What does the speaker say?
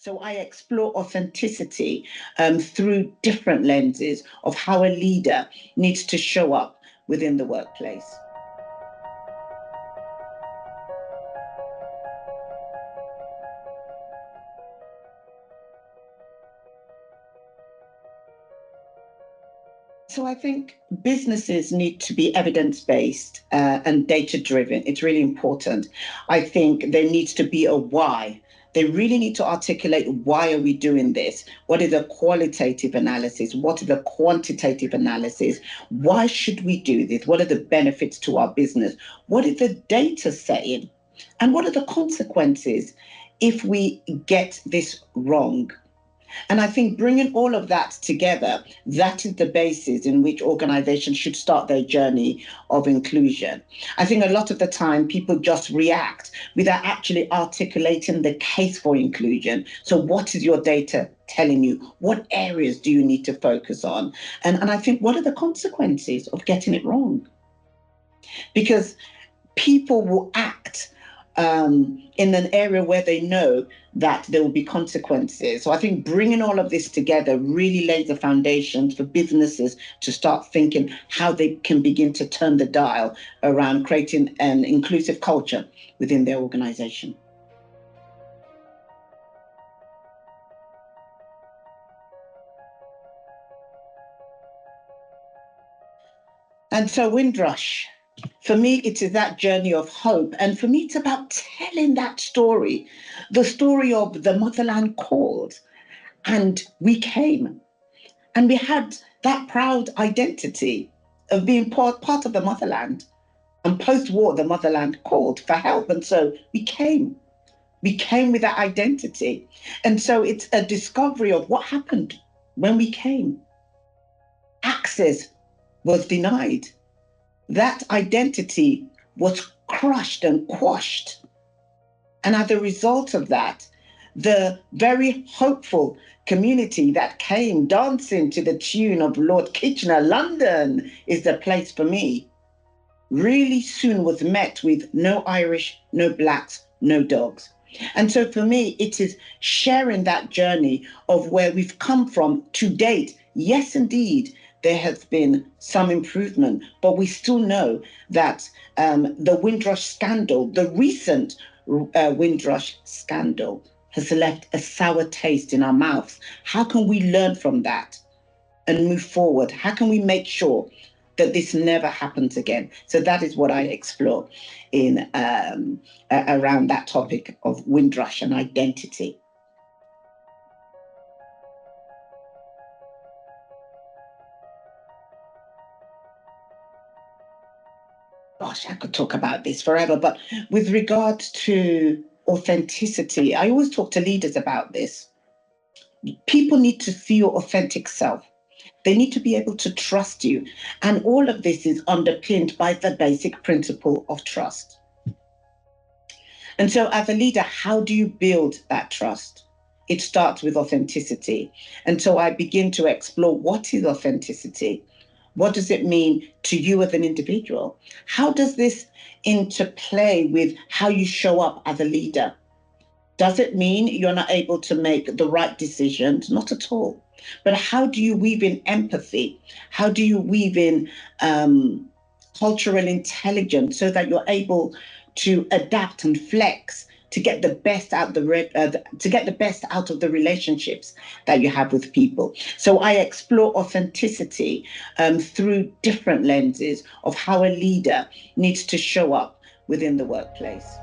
So I explore authenticity through different lenses of how a leader needs to show up within the workplace. So I think businesses need to be evidence-based and data-driven. It's really important. I think there needs to be a why. They really need to articulate, why are we doing this? What is the qualitative analysis? What is the quantitative analysis? Why should we do this? What are the benefits to our business? What is the data saying? And what are the consequences if we get this wrong? And I think bringing all of that together, that is the basis in which organizations should start their journey of inclusion. I think a lot of the time people just react without actually articulating the case for inclusion. So what is your data telling you? What areas do you need to focus on? And I think, what are the consequences of getting it wrong? Because people will act in an area where they know that there will be consequences. So I think bringing all of this together really lays the foundations for businesses to start thinking how they can begin to turn the dial around creating an inclusive culture within their organization. And so Windrush, for me, it is that journey of hope. And for me, it's about telling that story, the story of the motherland called, and we came. And we had that proud identity of being part of the motherland. And post-war, the motherland called for help. And so we came. We came with that identity. And so it's a discovery of what happened when we came. Access was denied. That identity was crushed and quashed. And as a result of that, the very hopeful community that came dancing to the tune of Lord Kitchener, London is the place for me, really soon was met with no Irish, no blacks, no dogs. And so for me, it is sharing that journey of where we've come from to date. Yes, indeed, there has been some improvement, but we still know that the Windrush scandal, the recent Windrush scandal, has left a sour taste in our mouths. How can we learn from that and move forward? How can we make sure that this never happens again? So that is what I explore in around that topic of Windrush and identity. Gosh, I could talk about this forever, but with regards to authenticity, I always talk to leaders about this. People need to see your authentic self. They need to be able to trust you. And all of this is underpinned by the basic principle of trust. And so as a leader, how do you build that trust? It starts with authenticity. And so I begin to explore, what is authenticity? What does it mean to you as an individual? How does this interplay with how you show up as a leader? Does it mean you're not able to make the right decisions? Not at all. But how do you weave in empathy? How do you weave in cultural intelligence so that you're able to adapt and flex to get the best out of the relationships that you have with people? So I explore authenticity through different lenses of how a leader needs to show up within the workplace.